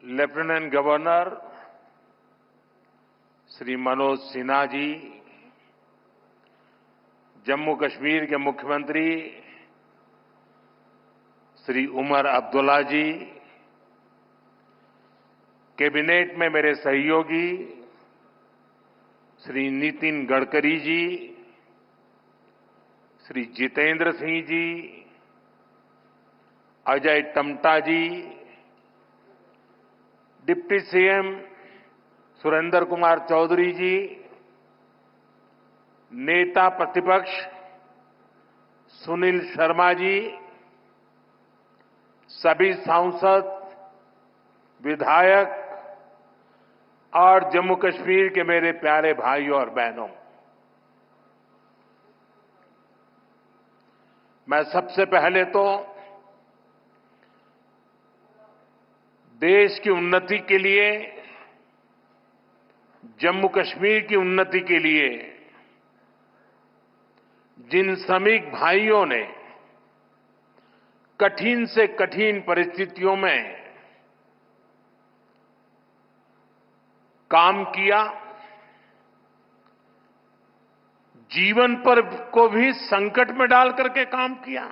Lieutenant governor Shri Manoj Sinha ji, Jammu Kashmir के मुख्यमंत्री श्री उमर अब्दुल्ला जी, cabinet में मेरे सहयोगी श्री नितिन गडकरी जी, श्री जितेंद्र सिंह जी, अजय टम्टा जी, डिप्टी सीएम सुरेंद्र कुमार चौधरी जी, नेता प्रतिपक्ष सुनील शर्मा जी, सभी सांसद, विधायक और जम्मू कश्मीर के मेरे प्यारे भाइयों और बहनों, मैं सबसे पहले तो देश की उन्नति के लिए, जम्मू कश्मीर की उन्नति के लिए जिन श्रमिक भाइयों ने कठिन से कठिन परिस्थितियों में काम किया, जीवन पर को भी संकट में डाल करके काम किया,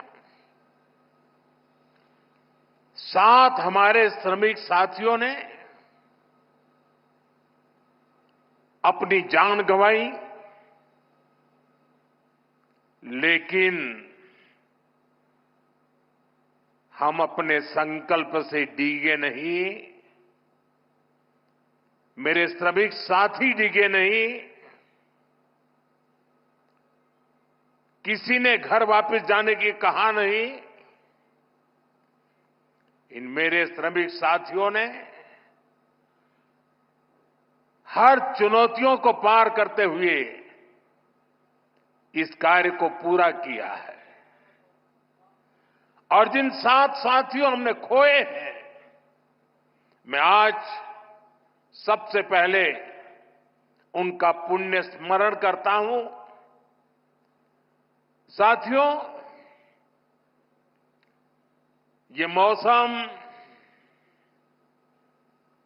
साथ हमारे श्रमिक साथियों ने अपनी जान गंवाई, लेकिन हम अपने संकल्प से डिगे नहीं, मेरे श्रमिक साथी डिगे नहीं, किसी ने घर वापस जाने की कहा नहीं। इन मेरे श्रमिक साथियों ने हर चुनौतियों को पार करते हुए इस कार्य को पूरा किया है। और जिन 7 साथियों हमने खोए हैं, मैं आज सबसे पहले उनका पुण्य स्मरण करता हूं। साथियों, ये मौसम,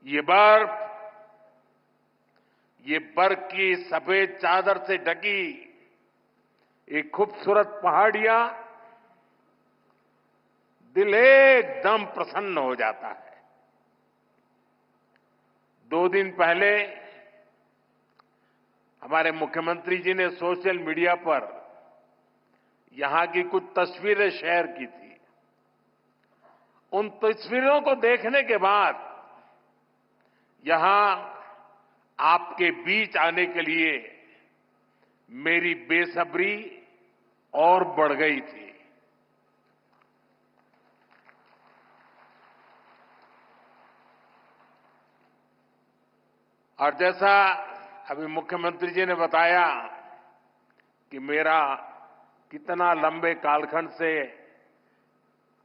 ये बर्फ, ये बर्फ की सफेद चादर से ढकी एक खूबसूरत पहाड़ियां दिल एकदम प्रसन्न हो जाता है। 2 दिन पहले हमारे मुख्यमंत्री जी ने सोशल मीडिया पर यहां की कुछ तस्वीरें शेयर की थी। उन तस्वीरों को देखने के बाद यहां आपके बीच आने के लिए मेरी बेसब्री और बढ़ गई थी। और जैसा अभी मुख्यमंत्री जी ने बताया कि मेरा कितना लंबे कालखंड से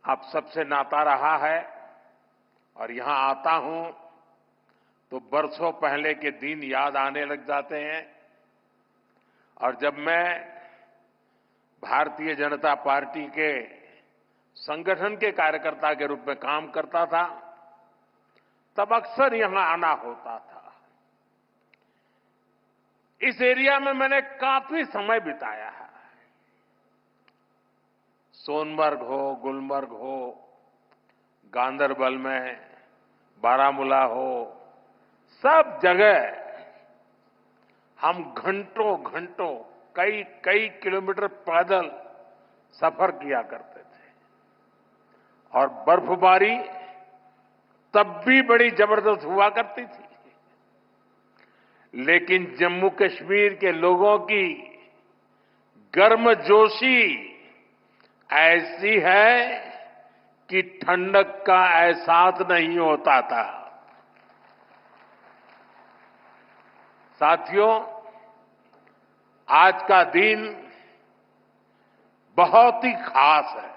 आप सबसे नाता रहा है, और यहां आता हूं तो बरसों पहले के दिन याद आने लग जाते हैं। और जब मैं भारतीय जनता पार्टी के संगठन के कार्यकर्ता के रूप में काम करता था, तब अक्सर यहां आना होता था। इस एरिया में मैंने काफी समय बिताया है। सोनमर्ग हो, गुलमर्ग हो, गांदरबल में, बारामूला हो, सब जगह हम घंटों घंटों, कई कई किलोमीटर पैदल सफर किया करते थे। और बर्फबारी तब भी बड़ी जबरदस्त हुआ करती थी। लेकिन जम्मू कश्मीर के लोगों की गर्मजोशी ऐसी है कि ठंडक का एहसास नहीं होता था। साथियों, आज का दिन बहुत ही खास है।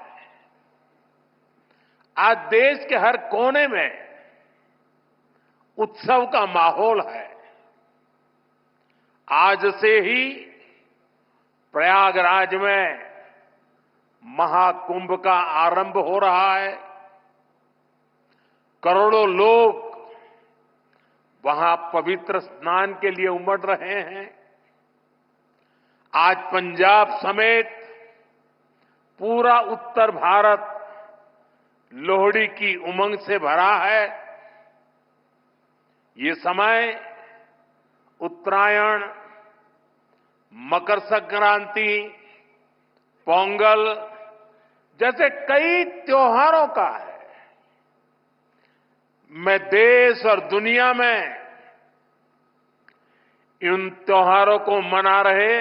आज देश के हर कोने में उत्सव का माहौल है। आज से ही प्रयागराज में महाकुंभ का आरंभ हो रहा है। करोड़ों लोग वहां पवित्र स्नान के लिए उमड़ रहे हैं। आज पंजाब समेत पूरा उत्तर भारत लोहड़ी की उमंग से भरा है। ये समय उत्तरायण, मकर संक्रांति, पोंगल जैसे कई त्योहारों का है। मैं देश और दुनिया में इन त्योहारों को मना रहे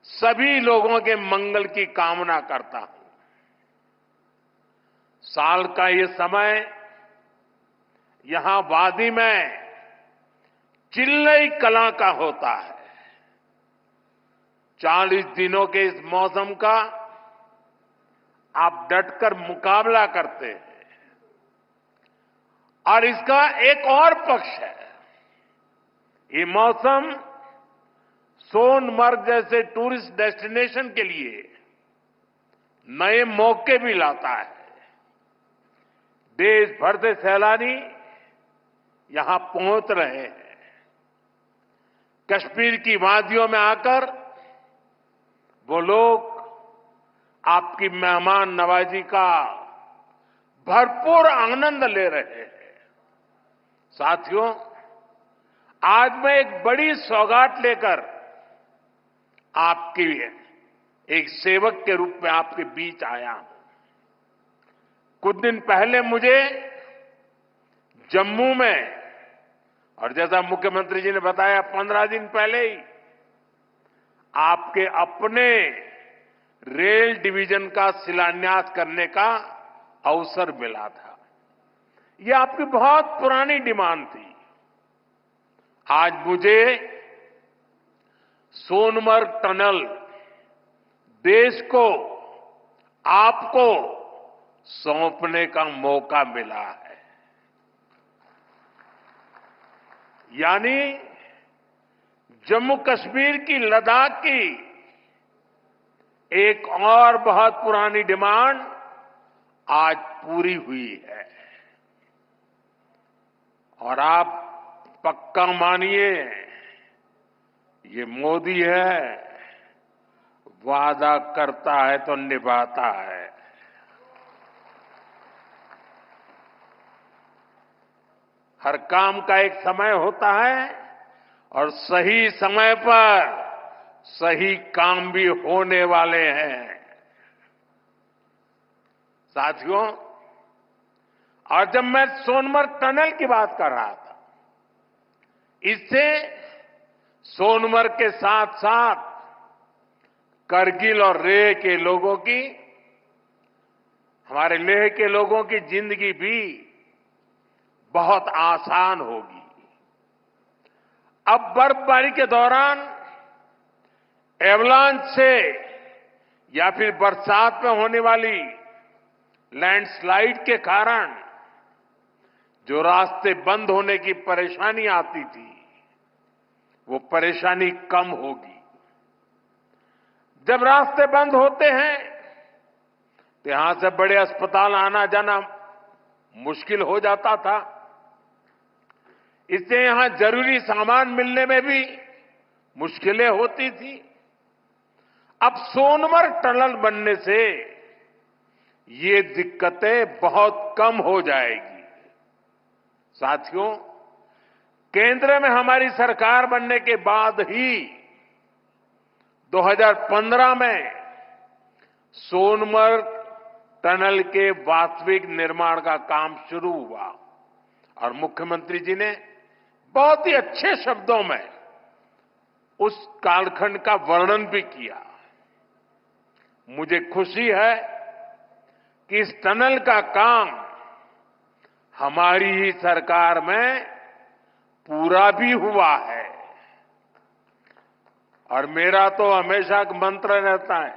सभी लोगों के मंगल की कामना करता हूं। साल का ये समय यहां वादी में चिल्लई कला का होता है। 40 दिनों के इस मौसम का आप डटकर मुकाबला करते हैं। और इसका एक और पक्ष है, ये मौसम सोनमर्ग जैसे टूरिस्ट डेस्टिनेशन के लिए नए मौके भी लाता है। देश भर से सैलानी यहां पहुंच रहे हैं। कश्मीर की वादियों में आकर वो लोग आपकी मेहमान नवाजी का भरपूर आनंद ले रहे हैं। साथियों, आज मैं एक बड़ी सौगात लेकर आपकी एक सेवक के रूप में आपके बीच आया हूं। कुछ दिन पहले मुझे जम्मू में, और जैसा मुख्यमंत्री जी ने बताया 15 दिन पहले ही आपके अपने रेल डिवीजन का शिलान्यास करने का अवसर मिला था। यह आपकी बहुत पुरानी डिमांड थी। आज मुझे सोनमर्ग टनल देश को, आपको सौंपने का मौका मिला है। यानी जम्मू कश्मीर की, लद्दाख की एक और बहुत पुरानी डिमांड आज पूरी हुई है। और आप पक्का मानिए, ये मोदी है, वादा करता है तो निभाता है। हर काम का एक समय होता है और सही समय पर सही काम भी होने वाले हैं। साथियों, और जब मैं सोनमर्ग टनल की बात कर रहा था, इससे सोनमर्ग के साथ साथ करगिल और लेह के लोगों की, हमारे लेह के लोगों की जिंदगी भी बहुत आसान होगी। अब बर्फबारी के दौरान एवलांच से या फिर बरसात में होने वाली लैंडस्लाइड के कारण जो रास्ते बंद होने की परेशानी आती थी, वो परेशानी कम होगी। जब रास्ते बंद होते हैं तो यहां से बड़े अस्पताल आना जाना मुश्किल हो जाता था। इससे यहां जरूरी सामान मिलने में भी मुश्किलें होती थी। अब सोनमर्ग टनल बनने से ये दिक्कतें बहुत कम हो जाएगी। साथियों, केंद्र में हमारी सरकार बनने के बाद ही 2015 में सोनमर्ग टनल के वास्तविक निर्माण का काम शुरू हुआ और मुख्यमंत्री जी ने बहुत ही अच्छे शब्दों में उस कालखंड का वर्णन भी किया। मुझे खुशी है कि इस टनल का काम हमारी ही सरकार में पूरा भी हुआ है। और मेरा तो हमेशा एक मंत्र रहता है,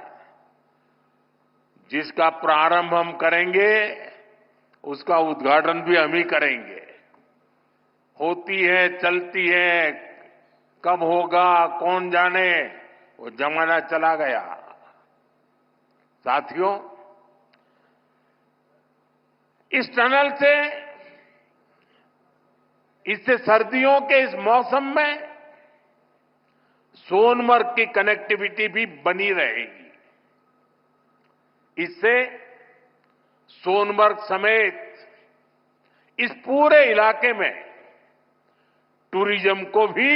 जिसका प्रारंभ हम करेंगे उसका उद्घाटन भी हम ही करेंगे। होती है, चलती है, कब होगा कौन जाने, वो जमाना चला गया। साथियों, इस टनल से इससे सर्दियों के इस मौसम में सोनमर्ग की कनेक्टिविटी भी बनी रहेगी। इससे सोनमर्ग समेत इस पूरे इलाके में टूरिज्म को भी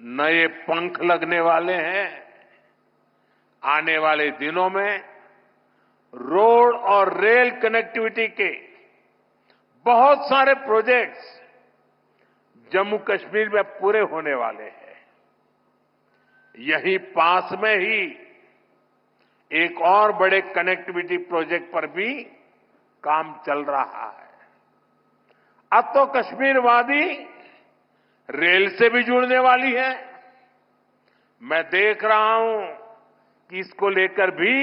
नए पंख लगने वाले हैं। आने वाले दिनों में रोड और रेल कनेक्टिविटी के बहुत सारे प्रोजेक्ट्स जम्मू कश्मीर में पूरे होने वाले हैं। यहीं पास में ही एक और बड़े कनेक्टिविटी प्रोजेक्ट पर भी काम चल रहा है। अब तो कश्मीर वादी रेल से भी जुड़ने वाली है। मैं देख रहा हूं कि इसको लेकर भी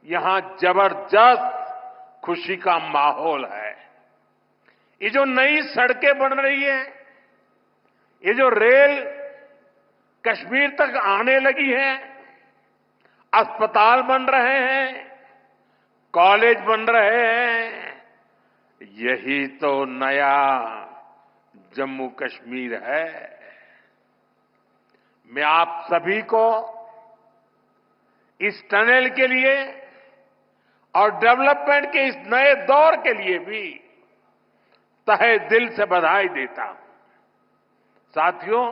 यहां जबरदस्त खुशी का माहौल है। ये जो नई सड़कें बन रही हैं, ये जो रेल कश्मीर तक आने लगी है, अस्पताल बन रहे हैं, कॉलेज बन रहे हैं, यही तो नया जम्मू कश्मीर है। मैं आप सभी को इस टनल के लिए और डेवलपमेंट के इस नए दौर के लिए भी तहे दिल से बधाई देता हूं। साथियों,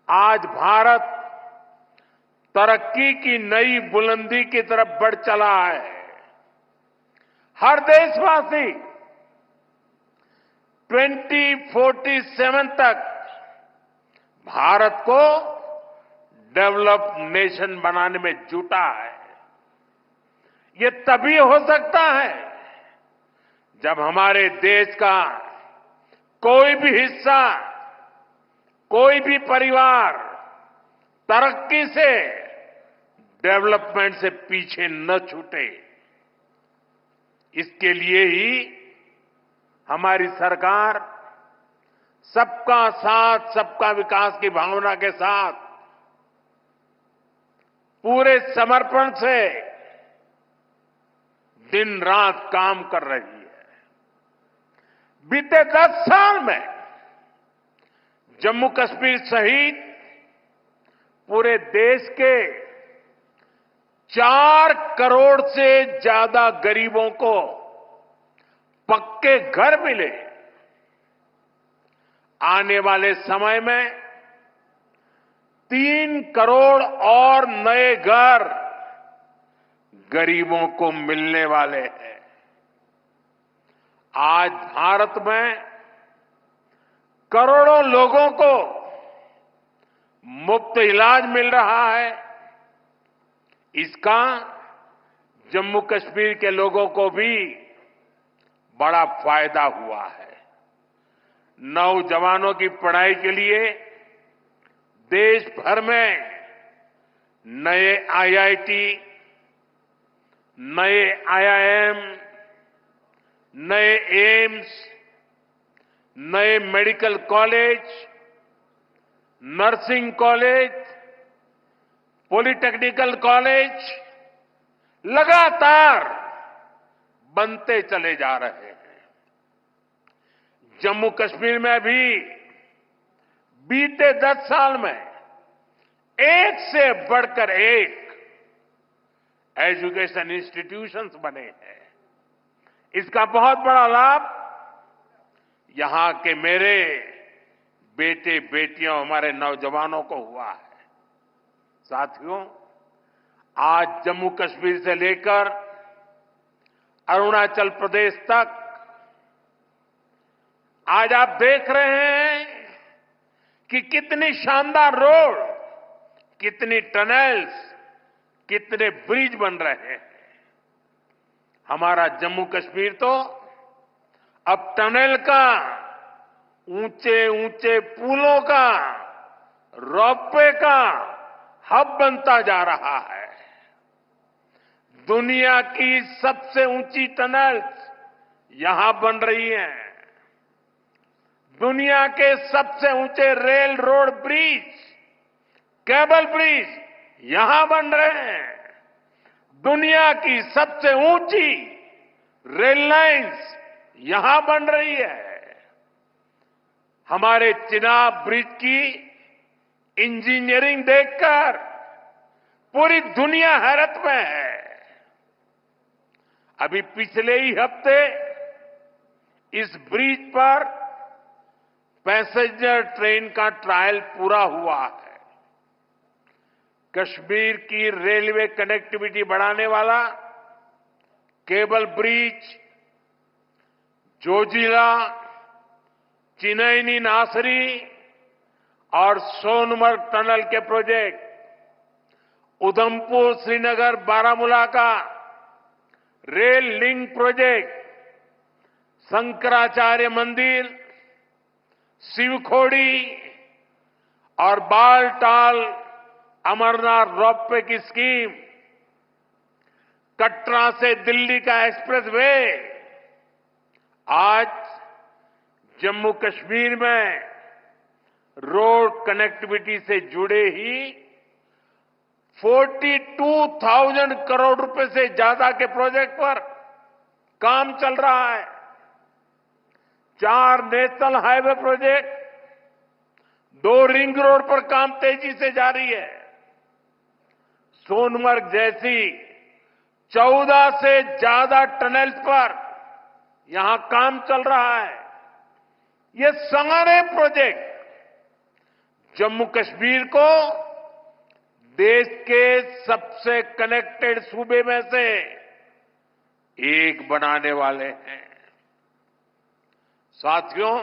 आज भारत तरक्की की नई बुलंदी की तरफ बढ़ चला है। हर देशवासी 2047 तक भारत को डेवलप्ड नेशन बनाने में जुटा है। ये तभी हो सकता है जब हमारे देश का कोई भी हिस्सा, कोई भी परिवार तरक्की से, डेवलपमेंट से पीछे न छूटे। इसके लिए ही हमारी सरकार सबका साथ, सबका विकास की भावना के साथ पूरे समर्पण से दिन रात काम कर रही है। बीते 10 साल में जम्मू कश्मीर सहित पूरे देश के 4 करोड़ से ज्यादा गरीबों को पक्के घर मिले। आने वाले समय में 3 करोड़ और नए घर गरीबों को मिलने वाले हैं। आज भारत में करोड़ों लोगों को मुफ्त इलाज मिल रहा है। इसका जम्मू कश्मीर के लोगों को भी बड़ा फायदा हुआ है। नौजवानों की पढ़ाई के लिए देश भर में नए आईआईटी, नए आईआईएम, नए एम्स, नए medical college, nursing college, polytechnical college लगातार बनते चले जा रहे हैं। जम्मू कश्मीर में भी बीते 10 साल में एक से बढ़कर एक एजुकेशन इंस्टीट्यूशंस बने हैं। इसका बहुत बड़ा लाभ यहां के मेरे बेटे बेटियों, हमारे नौजवानों को हुआ है। साथियों, आज जम्मू कश्मीर से लेकर अरुणाचल प्रदेश तक आज आप देख रहे हैं कि कितनी शानदार रोड, कितनी टनल्स, कितने ब्रिज बन रहे हैं। हमारा जम्मू कश्मीर तो अब टनल का, ऊंचे ऊंचे पुलों का, रोपवे का हब बनता जा रहा है। दुनिया की सबसे ऊंची टनल्स यहां बन रही हैं। दुनिया के सबसे ऊंचे rail road bridge, cable bridge यहां बन रहे हैं। दुनिया की सबसे ऊंची रेल लाइंस यहां बन रही है। हमारे चिनाब ब्रिज की इंजीनियरिंग देखकर पूरी दुनिया हैरत में है। अभी पिछले ही हफ्ते इस ब्रिज पर पैसेंजर ट्रेन का ट्रायल पूरा हुआ है। कश्मीर की रेलवे कनेक्टिविटी बढ़ाने वाला केबल ब्रिज, जोजिला, चिनैनी नासरी और सोनमर्ग टनल के प्रोजेक्ट, उधमपुर श्रीनगर बारामूला का रेल लिंक प्रोजेक्ट, शंकराचार्य मंदिर, शिवखोड़ी और बालटाल अमरनाथ रोपवे की स्कीम, कटरा से दिल्ली का एक्सप्रेसवे, आज जम्मू कश्मीर में रोड कनेक्टिविटी से जुड़े ही 42,000 करोड़ रुपए से ज्यादा के प्रोजेक्ट पर काम चल रहा है। 4 national highway project, 2 ring road पर काम तेजी से जारी है। सोनमर्ग जैसी 14 से ज्यादा टनल्स पर यहां काम चल रहा है। ये सारे प्रोजेक्ट जम्मू कश्मीर को देश के सबसे कनेक्टेड सूबे में से एक बनाने वाले हैं। साथियों,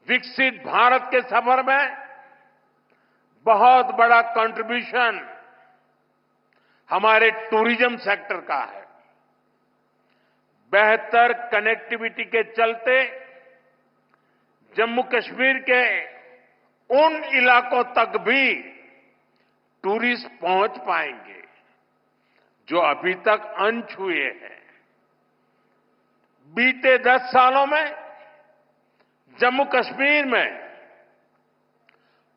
विकसित भारत के सफर में बहुत बड़ा कंट्रीब्यूशन हमारे टूरिज्म सेक्टर का है। बेहतर कनेक्टिविटी के चलते जम्मू कश्मीर के उन इलाकों तक भी टूरिस्ट पहुंच पाएंगे जो अभी तक अनछुए हैं। बीते 10 सालों में जम्मू कश्मीर में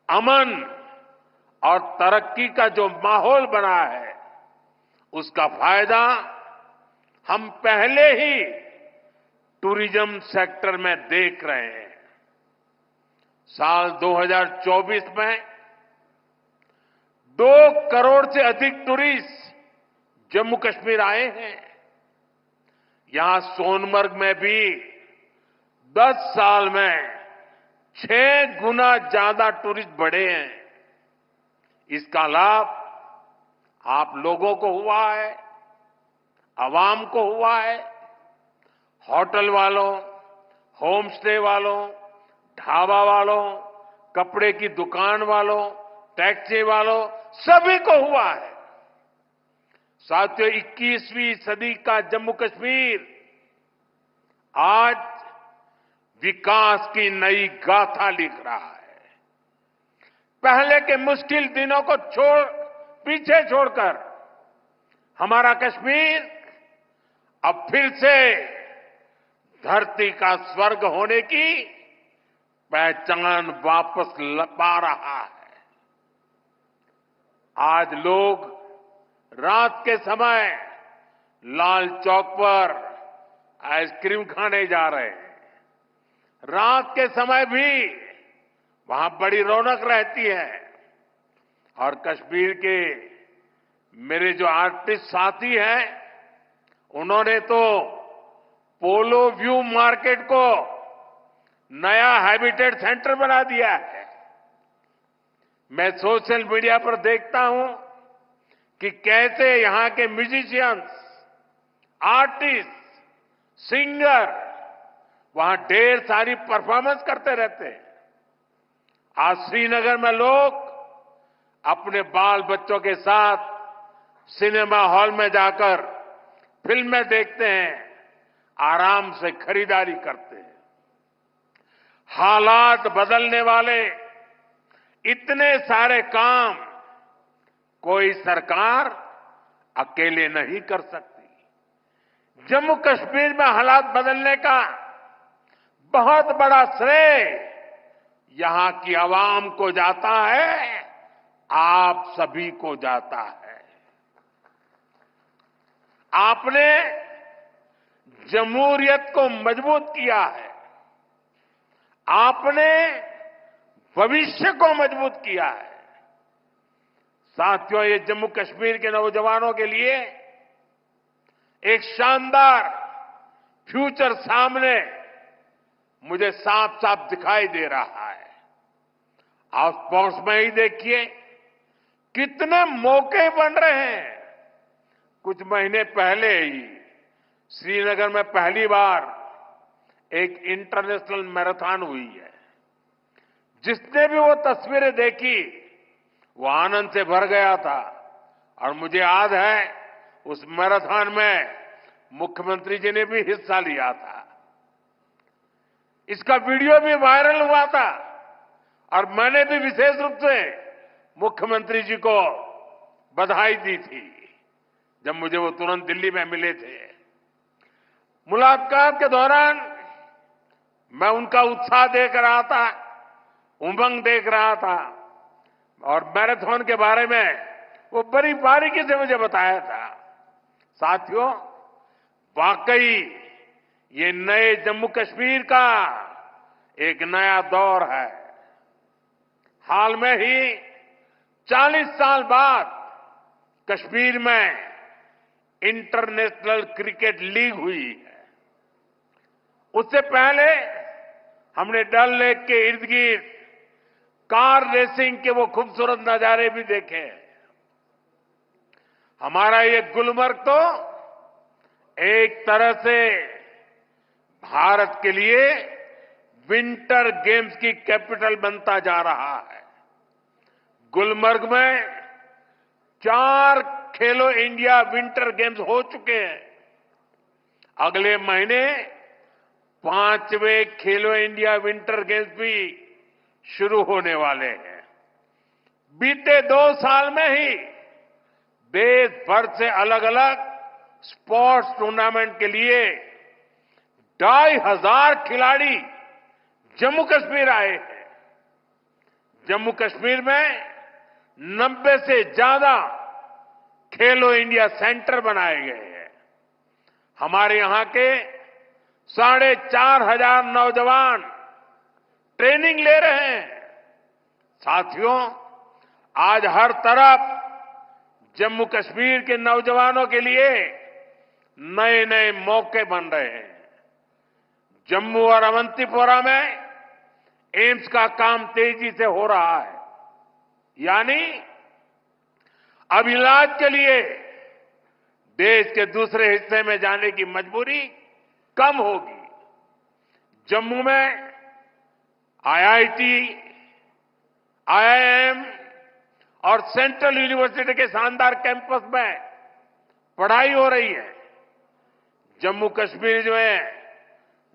अमन और तरक्की का जो माहौल बना है, उसका फायदा हम पहले ही टूरिज्म सेक्टर में देख रहे हैं। साल 2024 में 2 करोड़ से अधिक टूरिस्ट जम्मू कश्मीर आए हैं। यहां सोनमर्ग में भी 10 साल में 6 गुना ज्यादा टूरिस्ट बढ़े हैं। इसका लाभ आप लोगों को हुआ है, आवाम को हुआ है। होटल वालों, होम स्टे वालों, ढाबा वालों, कपड़े की दुकान वालों, टैक्सी वालों, सभी को हुआ है। साथियों, 21वीं सदी का जम्मू कश्मीर आज विकास की नई गाथा लिख रहा है। पहले के मुश्किल दिनों को पीछे छोड़कर हमारा कश्मीर अब फिर से धरती का स्वर्ग होने की पहचान वापस पा रहा है। आज लोग रात के समय लाल चौक पर आइसक्रीम खाने जा रहे हैं। रात के समय भी वहां बड़ी रौनक रहती है। और कश्मीर के मेरे जो आर्टिस्ट साथी हैं, उन्होंने तो पोलो व्यू मार्केट को नया हैबिटेट सेंटर बना दिया है। मैं सोशल मीडिया पर देखता हूं कि कैसे यहां के म्यूजिशियंस, आर्टिस्ट, सिंगर वहां ढेर सारी परफॉर्मेंस करते रहते हैं। आज श्रीनगर में लोग अपने बाल बच्चों के साथ सिनेमा हॉल में जाकर फिल्में देखते हैं, आराम से खरीदारी करते हैं। हालात बदलने वाले इतने सारे काम कोई सरकार अकेले नहीं कर सकती। जम्मू कश्मीर में हालात बदलने का बहुत बड़ा श्रेय यहां की आवाम को जाता है, आप सभी को जाता है। आपने जमहूरियत को मजबूत किया है। आपने भविष्य को मजबूत किया है। साथियों, ये जम्मू कश्मीर के नौजवानों के लिए एक शानदार फ्यूचर सामने मुझे साफ साफ दिखाई दे रहा है। आप स्पोर्ट्स में ही देखिए कितने मौके बन रहे हैं। कुछ महीने पहले ही श्रीनगर में पहली बार एक इंटरनेशनल मैराथन हुई है। जिसने भी वो तस्वीरें देखी वो आनंद से भर गया था। और मुझे याद है उस मैराथन में मुख्यमंत्री जी ने भी हिस्सा लिया था। इसका वीडियो भी वायरल हुआ था और मैंने भी विशेष रूप से मुख्यमंत्री जी को बधाई दी थी जब मुझे वो तुरंत दिल्ली में मिले थे। मुलाकात के दौरान मैं उनका उत्साह देख रहा था, उमंग देख रहा था और मैराथन के बारे में वो बड़ी बारीकी से मुझे बताया था। साथियों, वाकई ये नए जम्मू कश्मीर का एक नया दौर है। हाल में ही 40 साल बाद कश्मीर में इंटरनेशनल क्रिकेट लीग हुई है। उससे पहले हमने डल लेक के इर्द गिर्द कार रेसिंग के वो खूबसूरत नजारे भी देखे। हमारा ये गुलमर्ग तो एक तरह से भारत के लिए विंटर गेम्स की कैपिटल बनता जा रहा है। गुलमर्ग में 4 खेलो इंडिया विंटर गेम्स हो चुके हैं। अगले महीने 5वें खेलो इंडिया विंटर गेम्स भी शुरू होने वाले हैं। बीते 2 साल में ही देश भर से अलग अलग स्पोर्ट्स टूर्नामेंट के लिए 2,500 खिलाड़ी जम्मू कश्मीर आए हैं। जम्मू कश्मीर में 90 से ज्यादा खेलो इंडिया सेंटर बनाए गए हैं। हमारे यहां के 4,500 नौजवान ट्रेनिंग ले रहे हैं। साथियों, आज हर तरफ जम्मू कश्मीर के नौजवानों के लिए नए नए मौके बन रहे हैं। जम्मू और अवंतीपोरा में एम्स का काम तेजी से हो रहा है। यानी अब इलाज के लिए देश के दूसरे हिस्से में जाने की मजबूरी कम होगी। जम्मू में आईआईटी, आईआईएम और सेंट्रल यूनिवर्सिटी के शानदार कैंपस में पढ़ाई हो रही है। जम्मू कश्मीर में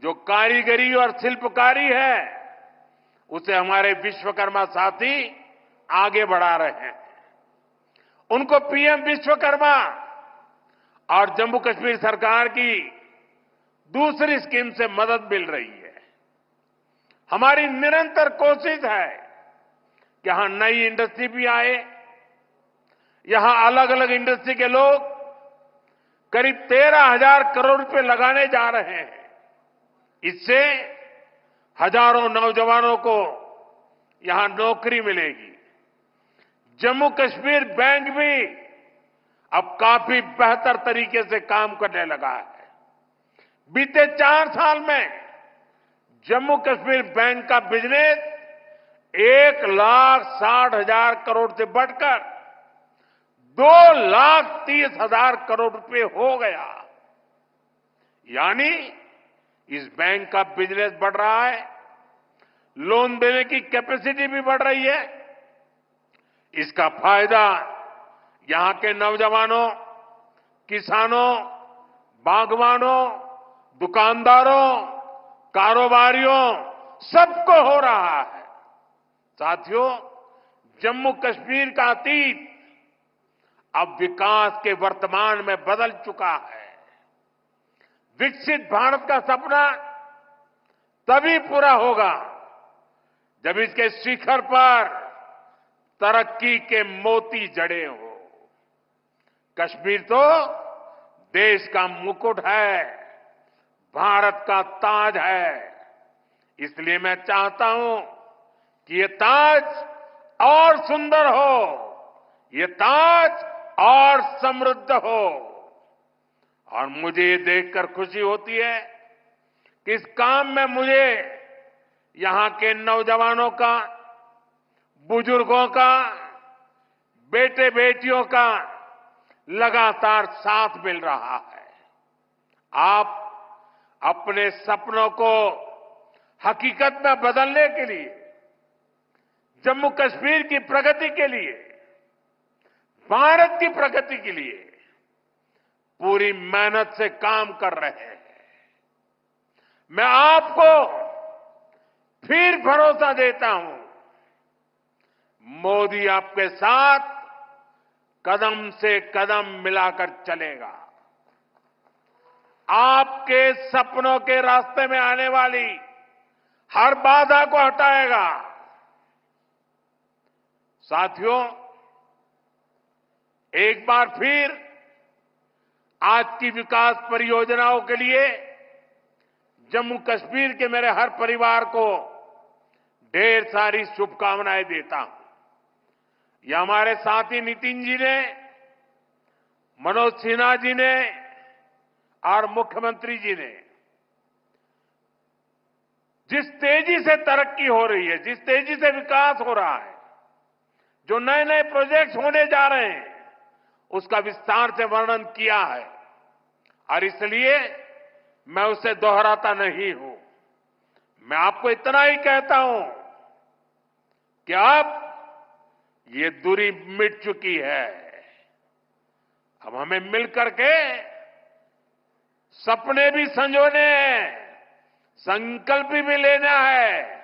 जो कारीगरी और शिल्पकारी है उसे हमारे विश्वकर्मा साथी आगे बढ़ा रहे हैं। उनको पीएम विश्वकर्मा और जम्मू कश्मीर सरकार की दूसरी स्कीम से मदद मिल रही है। हमारी निरंतर कोशिश है कि यहां नई इंडस्ट्री भी आए। यहां अलग अलग इंडस्ट्री के लोग करीब 13,000 करोड़ रुपए लगाने जा रहे हैं। इससे हजारों नौजवानों को यहां नौकरी मिलेगी। जम्मू कश्मीर बैंक भी अब काफी बेहतर तरीके से काम करने लगा है। बीते 4 साल में जम्मू कश्मीर बैंक का बिजनेस 1,60,000 करोड़ से बढ़कर 2,30,000 करोड़ रुपए हो गया। यानी इस बैंक का बिजनेस बढ़ रहा है, लोन देने की कैपेसिटी भी बढ़ रही है। इसका फायदा यहां के नौजवानों, किसानों, बागवानों, दुकानदारों, कारोबारियों सबको हो रहा है। साथियों, जम्मू कश्मीर का अतीत अब विकास के वर्तमान में बदल चुका है। विकसित भारत का सपना तभी पूरा होगा जब इसके शिखर पर तरक्की के मोती जड़े हो। कश्मीर तो देश का मुकुट है, भारत का ताज है। इसलिए मैं चाहता हूं कि ये ताज और सुंदर हो, ये ताज और समृद्ध हो। और मुझे ये देखकर खुशी होती है कि इस काम में मुझे यहां के नौजवानों का, बुजुर्गों का, बेटे बेटियों का लगातार साथ मिल रहा है। आप अपने सपनों को हकीकत में बदलने के लिए, जम्मू कश्मीर की प्रगति के लिए, भारत की प्रगति के लिए पूरी मेहनत से काम कर रहे हैं। मैं आपको फिर भरोसा देता हूं, मोदी आपके साथ कदम से कदम मिलाकर चलेगा। आपके सपनों के रास्ते में आने वाली हर बाधा को हटाएगा। साथियों, एक बार फिर आज की विकास परियोजनाओं के लिए जम्मू कश्मीर के मेरे हर परिवार को ढेर सारी शुभकामनाएं देता हूं। यह हमारे साथी नितिन जी ने, मनोज सिन्हा जी ने और मुख्यमंत्री जी ने जिस तेजी से तरक्की हो रही है, जिस तेजी से विकास हो रहा है, जो नए नए प्रोजेक्ट्स होने जा रहे हैं, उसका विस्तार से वर्णन किया है। और इसलिए मैं उसे दोहराता नहीं हूं। मैं आपको इतना ही कहता हूं कि अब ये दूरी मिट चुकी है। अब हमें मिलकर के सपने भी संजोने हैं, संकल्प भी लेना है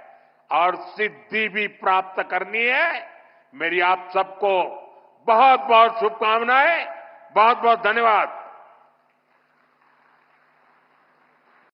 और सिद्धि भी प्राप्त करनी है। मेरी आप सबको बहुत बहुत शुभकामनाएं, बहुत बहुत धन्यवाद।